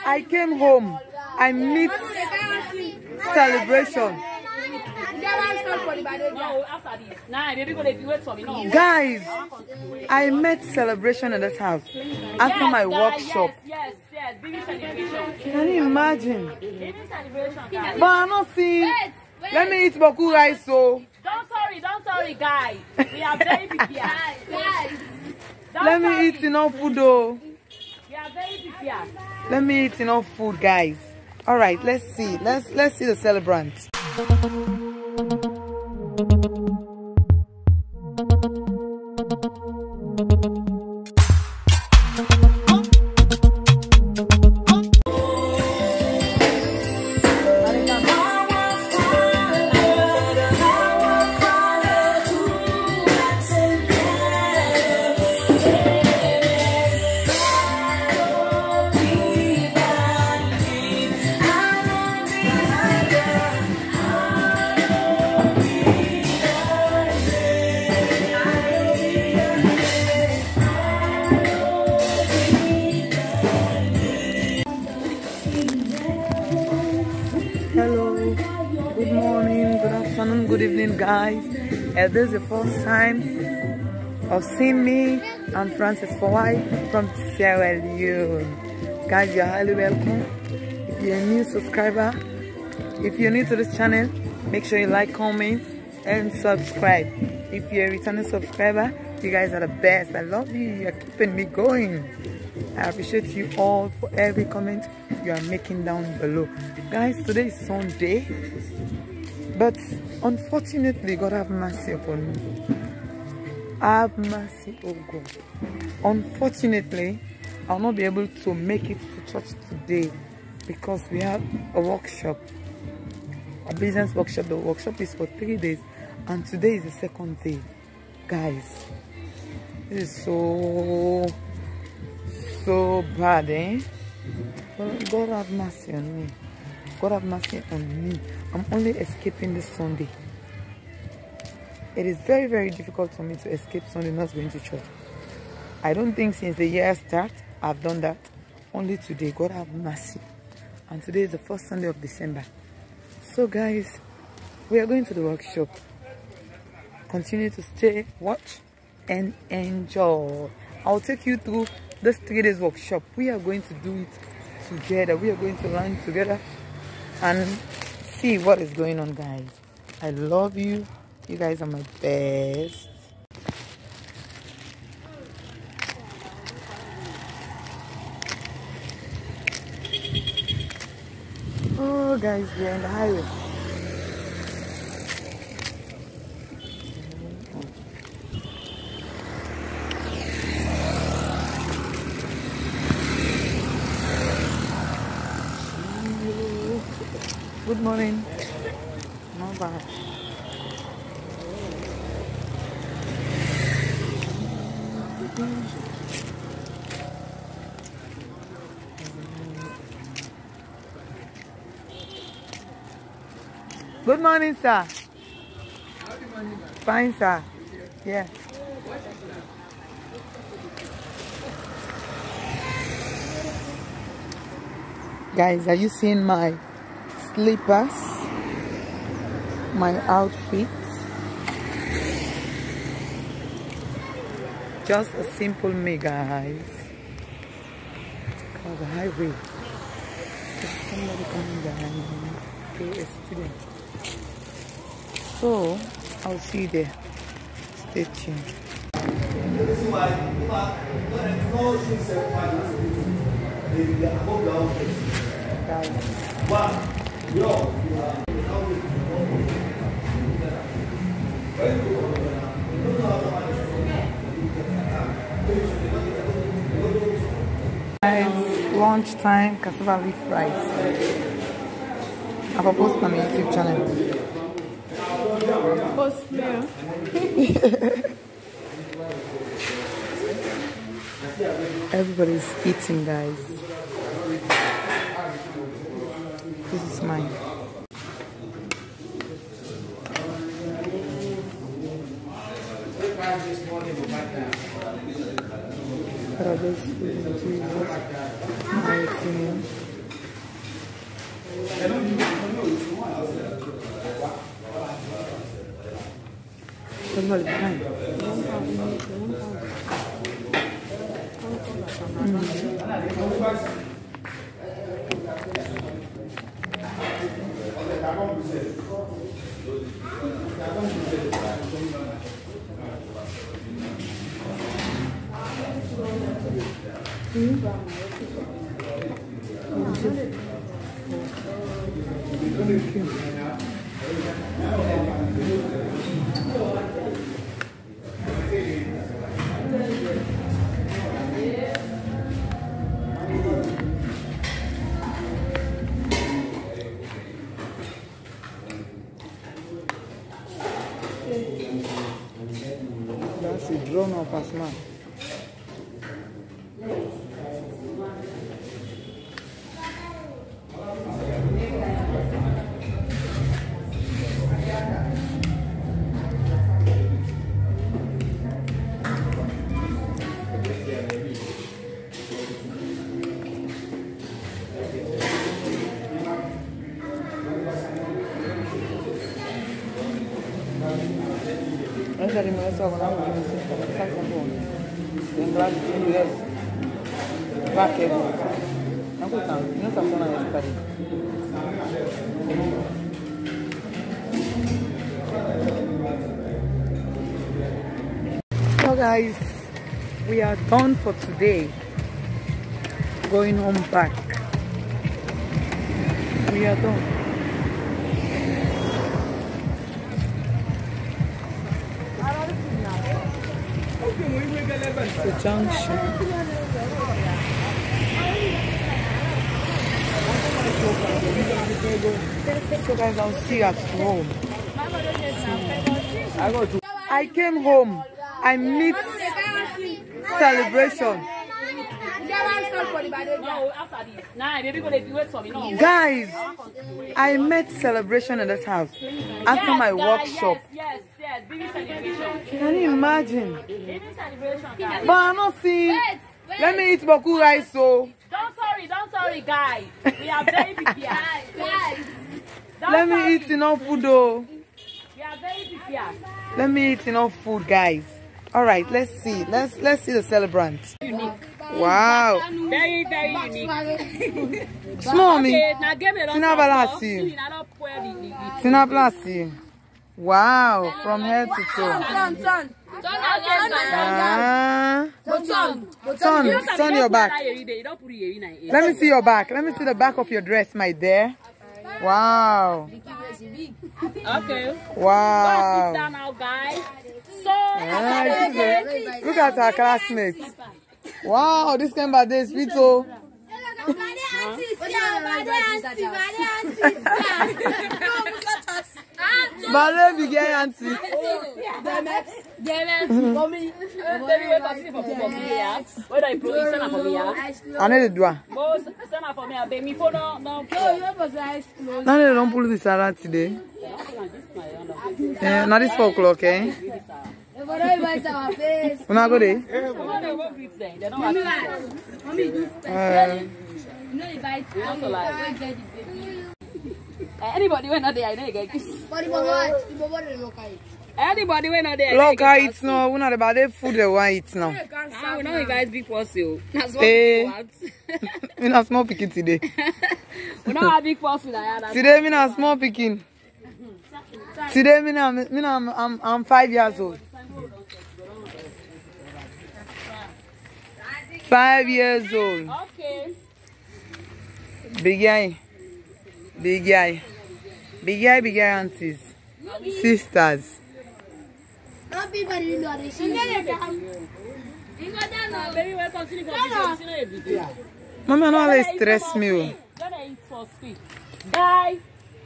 I came home. I meet celebration. Guys, I met celebration in this house after my workshop. Yes. Baby celebration. Can you imagine? Baby celebration, guys. But I'm not seeing. Let me eat boku rice, so. Don't sorry, guys. We are very prepared. Let me eat enough food, though. We are very prepared. Let me eat enough food, guys. All right, let's see. Let's see the celebrants. Good evening, guys. This is the first time of seeing me. I'm Francis Fawai from Sierra Leone. Guys, you're highly welcome. If you're a new subscriber, if you're new to this channel, make sure you like, comment, and subscribe. If you're a returning subscriber, you guys are the best. I love you. You're keeping me going. I appreciate you all for every comment you are making down below. Guys, today is Sunday. But unfortunately, God have mercy upon me. Have mercy, oh God. Unfortunately, I'll not be able to make it to church today because we have a workshop, a business workshop. The workshop is for 3 days, and today is the second day. Guys, this is so bad, eh? God have mercy on me. God have mercy on me. I'm only escaping this Sunday. It is very, very difficult for me to escape Sunday not going to church. I don't think since the year start I've done that. Only today. God have mercy. And today is the first Sunday of December. So guys, we are going to the workshop. Continue to stay, watch, and enjoy. I'll take you through this 3 days workshop. We are going to do it together. We are going to learn together and see what is going on, guys. I love you. You guys are my best. Oh guys, we are in the highway. Good morning. Not bad. Good morning, sir. Fine, sir. Yeah. Guys, are you seeing my slippers, my outfit? Just a simple me, guys. Cause the highway. There's somebody coming behind me. Okay, a student. So I'll see you there. Stay tuned. Lunch time, cassava leaf rice. I will post on my YouTube channel. Post there. Everybody's eating, guys. This is mine. Jesus, mighty name. That's a drone of Asma. Essa alimentação não é bom. Tem claro que inglês. Vai que não custa, não está falando essa parte. So guys, we are done for today. Going home back. We are done. The junction. So guys, I'll see you at home. I came home. I meet celebration. Guys, I met celebration in this house after my workshop. Yes. Baby celebration. Can you imagine? But I'm not seeing. Let me eat boku rice, so. Don't sorry, guys. We are very prepared. Guys. Let me eat enough food, though. We are very prepared. Let me eat enough food, guys. All right, let's see. Let's see the celebrant. Unique. Wow. Very unique. Small me. Sinablasi. Wow, from head to toe. Turn your back. Let me see your back. Let me see the back of your dress, my dear. Wow. Okay. Wow. Go sit down now, guys. So, look at our classmates. Wow, this came by this sweet. Ballet began auntie. I need to do it. Now they don't pull this around today. Yeah, now it's 4 o'clock, eh? We're not good, anybody when not there, I know you get kiss. Anybody when not there, look, I eat now. We're not about the food they want to eat now. We know you guys big pussy. That's what we want. We're not small picking today. We know how big pussy I am. Today, we're not small picking. Today, I'm 5 years old. 5 years old. Okay. Big guy aunties, sisters. Mama, no always stress me. Guys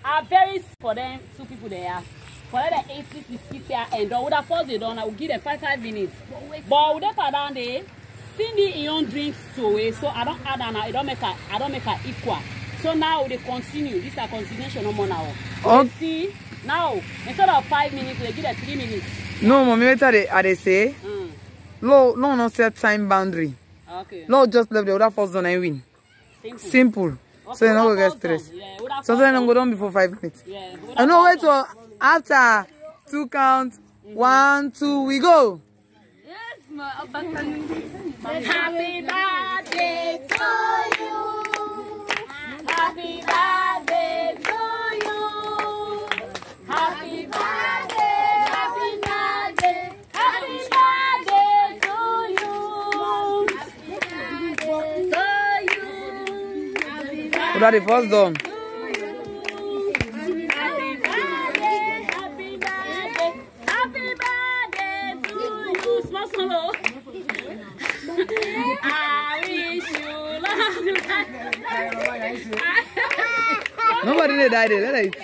are very for them 2 people there. For the 80s biscuits here and would have forced it on. I will give them 5 minutes. But with that down there, Cindy in own drinks to away, so I don't add now. I don't make her equal. So now they continue. This is a continuation no more now. Okay. See now instead of 5 minutes, they give them 3 minutes. No, mommy, what are they say? No set time boundary. Okay. No, just let the other first zone and win. Simple. Okay, so you don't get stressed. Yeah, so then I'm go down before 5 minutes. Yeah. I know wait till after 2 counts, 1, 2, we go. Yes, happy birthday to you. Happy birthday to you. Happy birthday, happy birthday, happy birthday to you. What are the first done? I wish you long. Nobody did die there. Let it.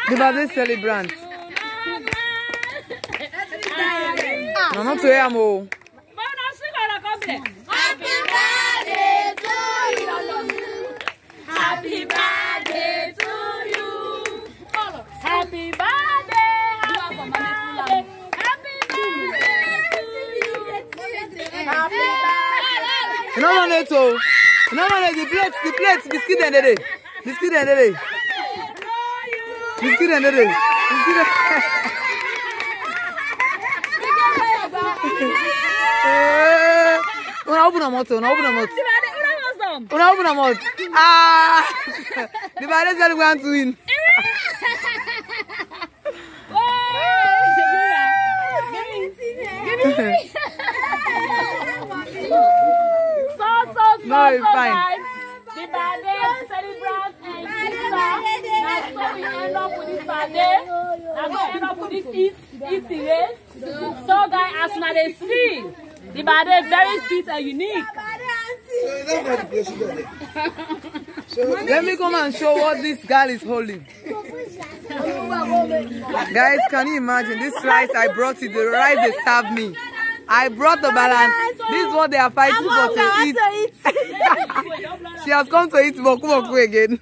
The birthday celebrant. No, not to him. Happy birthday to you. Happy birthday to you. Happy birthday. Happy birthday. No one else. No one else. The plates, biscuit and the day. Biscuit and the day. Biscuit and the day. Open a mouth. Ah, the virus is going to win. No, it's fine. The birthday celebrant and sister. That's so we end up with this birthday. That's so we end up with this eating race. So guys, as soon as they see the birthday very sweet and unique. Let me come and show what this girl is holding. Guys, can you imagine this rice I brought you, the rice they served me. I brought the balance. This is what they are fighting for to eat. She has come to eat boku again.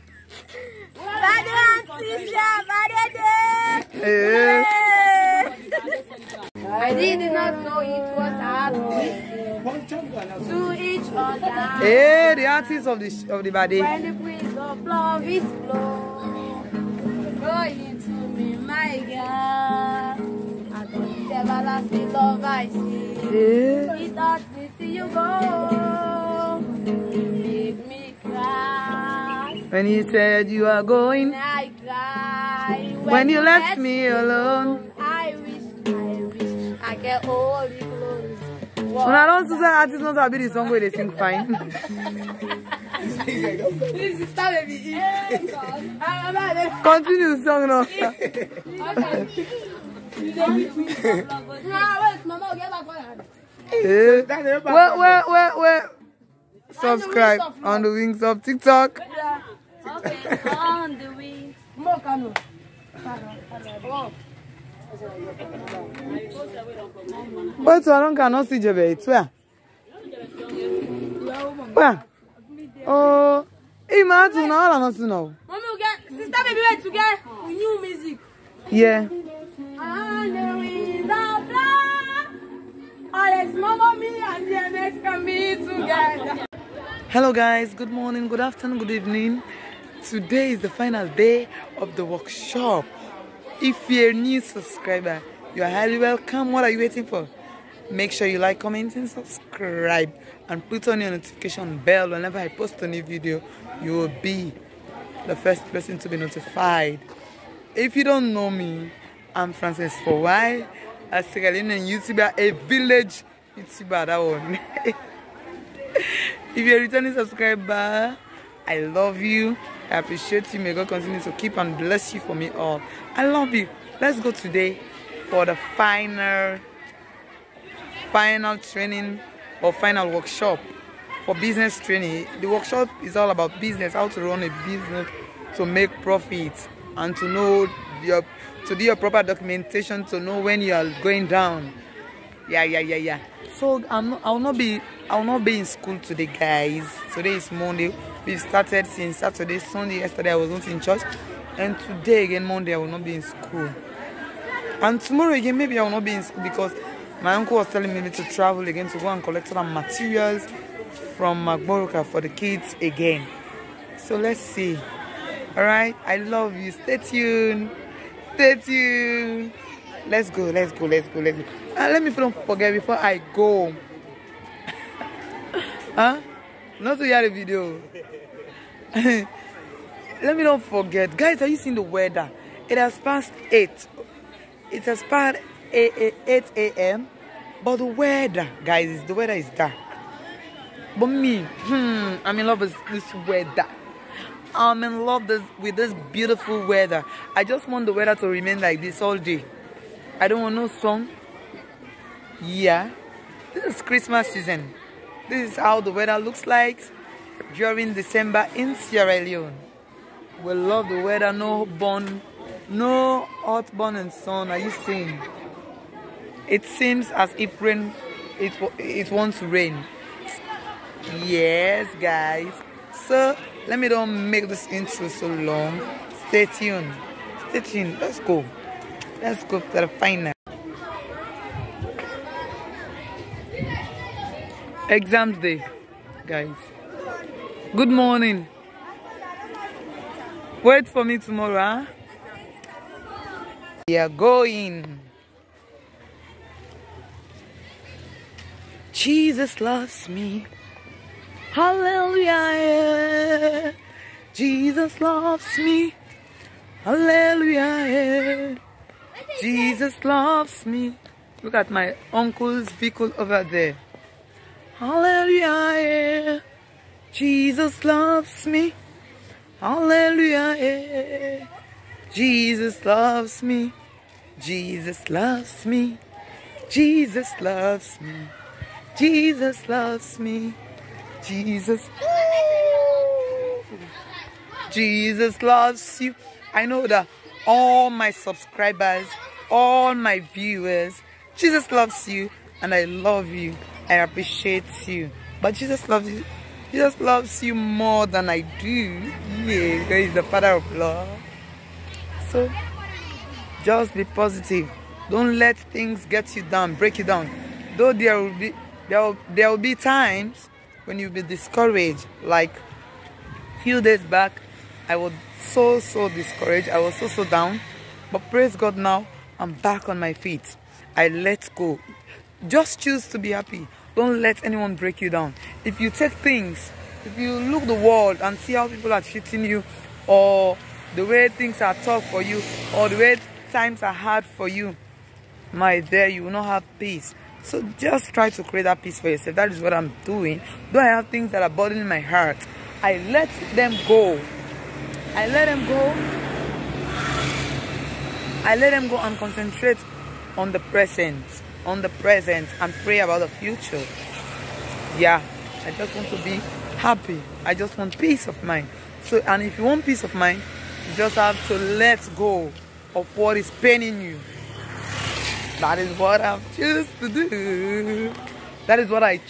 I did not know it was hard to each other. Hey, the artist of the birthday. When the breeze of love is blowing, go into me, my girl. I don't everlasting love I see. It hurts me see you go. Make me cry. When you said you are going, I cry. When you left me alone, I wish I can hold you close. When I don't say artists not happy the song where they sing fine. Please stop me. Continue the song now. Where? Subscribe on the wings of TikTok. Okay, on the wings. But I don't cannot see Jebe. It's where? Where? Oh, imagine all I not know. Mommy, we get sister baby wait to get new music. Yeah. And the winds are blowing. Alex, Mama, me and DMX can be together. Hello guys, good morning, good afternoon, good evening. Today is the final day of the workshop. If you're a new subscriber, you are highly welcome. What are you waiting for? Make sure you like, comment, and subscribe, and put on your notification bell. Whenever I post a new video, you will be the first person to be notified. If you don't know me, I'm Frances for why a Sierra Leonean YouTuber, a village YouTuber, that one. If you're a returning subscriber, I love you. I appreciate you. May God continue to keep and bless you for me all. I love you. Let's go today for the final training or final workshop for business training. The workshop is all about business, how to run a business to make profit, and to know to do your proper documentation, to know when you are going down. Yeah. So I will not be in school today, guys. Today is Monday. We've started since Saturday, Sunday. Yesterday I was not in church, and today again Monday I will not be in school. And tomorrow again maybe I will not be in school because my uncle was telling me to travel again to go and collect some materials from Magboroka for the kids again. So let's see. Alright, I love you. Stay tuned. Stay tuned. Let's go. Let me don't forget before I go. Huh? Not to hear the video. Let me don't forget. Guys, are you seeing the weather? It has passed 8. It has passed 8 a.m. But the weather, guys, the weather is dark. But me, I'm in love with this weather. I'm in love with this beautiful weather. I just want the weather to remain like this all day. I don't want no sun. Yeah. This is Christmas season. This is how the weather looks like during December in Sierra Leone. We love the weather. No hot burn and sun. Are you seeing? It seems as if rain. It wants to rain. Yes, guys. So let me don't make this intro so long. Stay tuned. Let's go to the final. Exams day, guys. Good morning. Wait for me tomorrow, huh? We are going. Jesus loves me. Hallelujah. Jesus loves me. Hallelujah. Jesus loves me. Look at my uncle's vehicle over there. Hallelujah. Jesus loves me. Hallelujah. Jesus loves me. Jesus loves me. Jesus loves me. Jesus loves me. Jesus loves you. I know that all my subscribers, all my viewers, Jesus loves you and I love you. I appreciate you. But Jesus loves you. Jesus loves you more than I do. Yeah, because He's the Father of love. So just be positive. Don't let things get you down, break you down. Though there will be times when you'll be discouraged. Like a few days back, I was so discouraged. I was so down. But praise God, now I'm back on my feet. I let go. Just choose to be happy. Don't let anyone break you down. If you take things, if you look the world and see how people are treating you, or the way things are tough for you, or the way times are hard for you, my dear, you will not have peace. So just try to create that peace for yourself. That is what I'm doing. Though I have things that are burdening my heart, I let them go. I let them go. I let them go and concentrate on the present. And pray about the future. Yeah, I just want to be happy. I just want peace of mind. So, and if you want peace of mind, you just have to let go of what is paining you. That is what I've chosen to do. That is what I've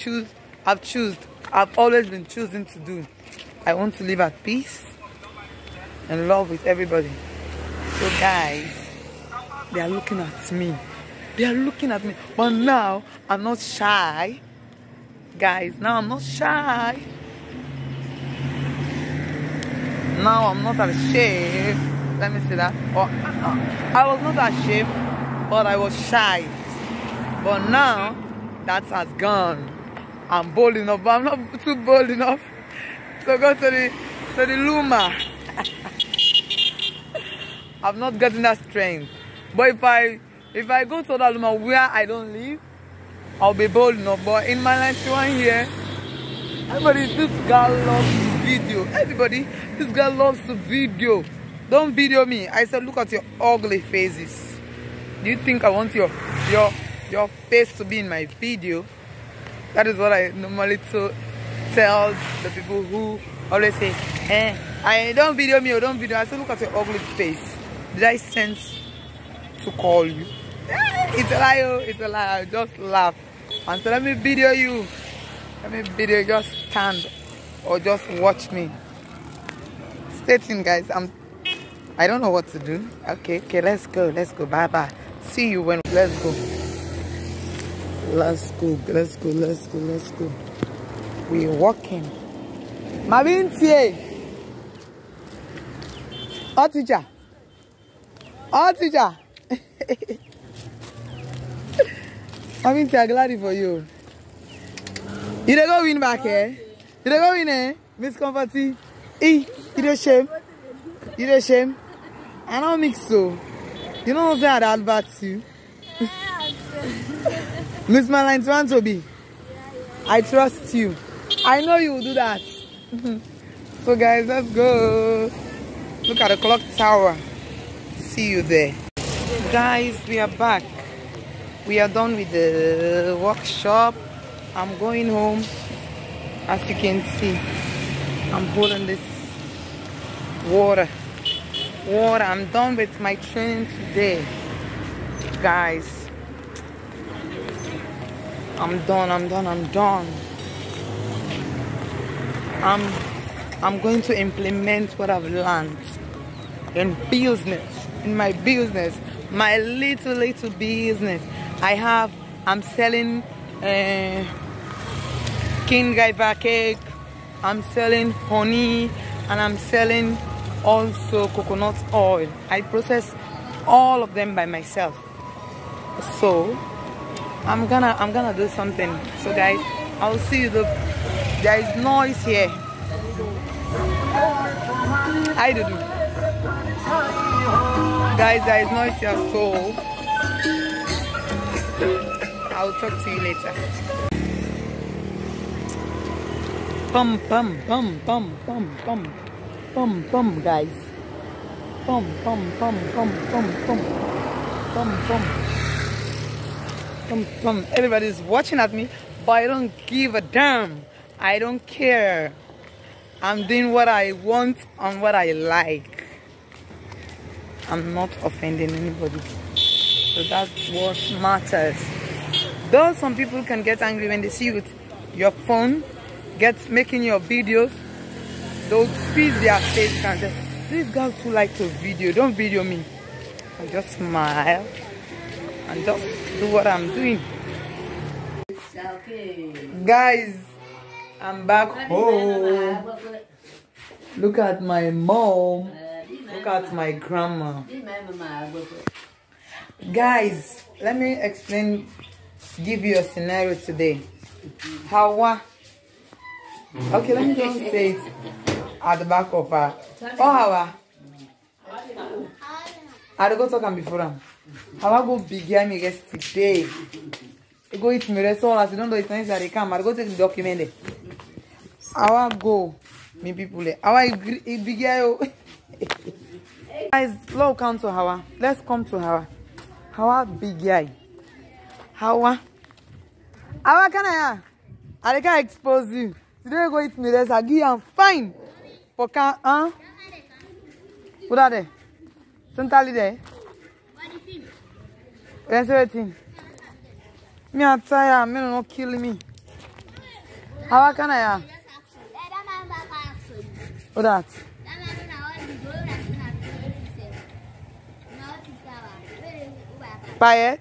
always been choosing to do. I want to live at peace and love with everybody. So guys, they are looking at me. They are looking at me. But now, I'm not shy. Guys, now I'm not shy. Now I'm not ashamed. Let me say that. I was not ashamed, but I was shy. But now, that has gone. I'm bold enough, but I'm not too bold enough to go to the Luma. I've not gotten that strength. But if I go to that Luma where I don't live, I'll be bold enough. But in my 91 here, this girl loves to video. Everybody, this girl loves to video. Don't video me. I said, look at your ugly faces. Do you think I want your face to be in my video? That is what I normally tell the people who always say, I don't video me or don't video. I said, look at your ugly face. Did I sense to call you? It's a lie, it's a lie. I just laugh and so let me video you. Let me video you. Just stand or just watch me. Stay tuned, guys. I don't know what to do. Okay, let's go. Bye. See you when let's go. Let's go. We're walking. Mabintie. Oh, teacher. Oh, teacher. I mean, I'm glad for you. You don't go win back here. You don't go win, eh? Miss Comforty. You don't shame. You don't shame. I don't mix so. You know what I'd advert you. Miss Malines want to be. I trust you. I know you will do that. So guys, let's go. Look at the clock tower. See you there. Guys, we are back. We are done with the workshop. I'm going home. As you can see, I'm holding this water. I'm done with my training today. Guys, I'm done. I'm going to implement what I've learned in business, in my business, my little business. I'm selling king gaiva cake, I'm selling honey, and I'm selling also coconut oil. I process all of them by myself. So I'm gonna do something. So guys, I'll see you. There is noise here. I do. Guys, there is noise here, so I'll talk to you later. Pum, guys. Pum. Everybody's watching at me, but I don't give a damn. I don't care. I'm doing what I want and what I like. I'm not offending anybody. So that's what matters. Though some people can get angry when they see you with your phone, making your videos, they'll squeeze their face and say, these girls who like to video, don't video me. I just smile and just do what I'm doing. Guys, I'm back home. Look at my mom. Look at my grandma. Guys, let me give you a scenario today. Hawa. Okay, let me just say it at the back of her. Oh, Hawa. I go talk before him. Hawa go began me yesterday. I go eat me restaurant. I don't know if they come. I go take the document. Hawa go. Me people. Hawa it began. Guys, let's come to Hawa. Let's come to Hawa. Hawa big guy. Hawa can I can't expose you. Today go eat me this. I give you fine. For can what are they? Centrally there. Where's everything? Me are tired. Me not killing me. Hawa can I what that? Payet?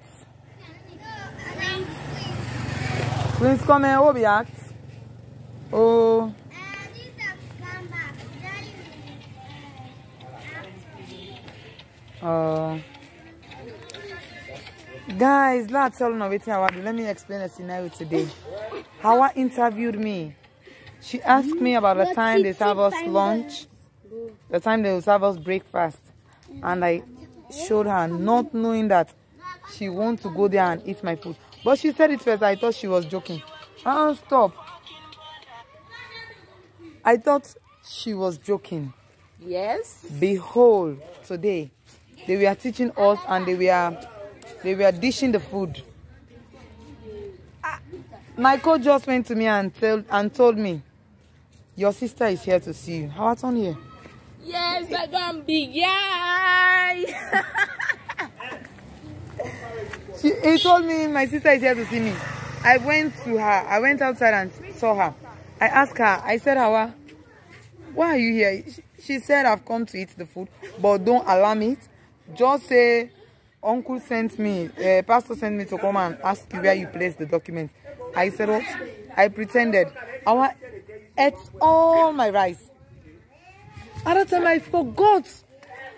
Prince come here, what be act? Oh. Guys, let's tell you what. Let me explain a scenario today. Hawa interviewed me. She asked me about the time they serve us lunch, the time they will serve us breakfast, and I showed her, not knowing that she wants to go there and eat my food. But she said it first. I thought she was joking. Stop. I thought she was joking. Yes. Behold, today they were teaching us and they were dishing the food. My coach just went to me and told me, your sister is here to see you. How it's on here? Yes, I got big guy. He told me my sister is here to see me. I went to her. I went outside and saw her. I asked her. I said, Hawa, why are you here? She said, I've come to eat the food, but don't alarm it. Just say, Uncle sent me, Pastor sent me to come and ask you where you placed the document. I said, what? I pretended. Hawa ate all my rice. At that time, I forgot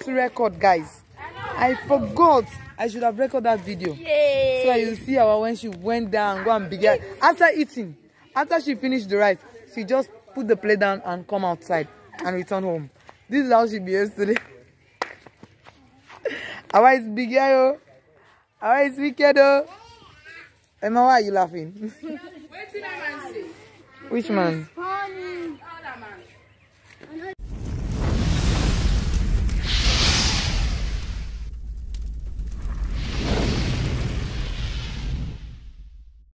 to record, guys. I forgot. I should have recorded that video. Yay. So you see her when she went down, go and begin. After eating, after she finished the rice, she just put the plate down and come outside and return home. This is how she behaves today. How is big yo? How is wicked? Emma, why are you laughing? Which man?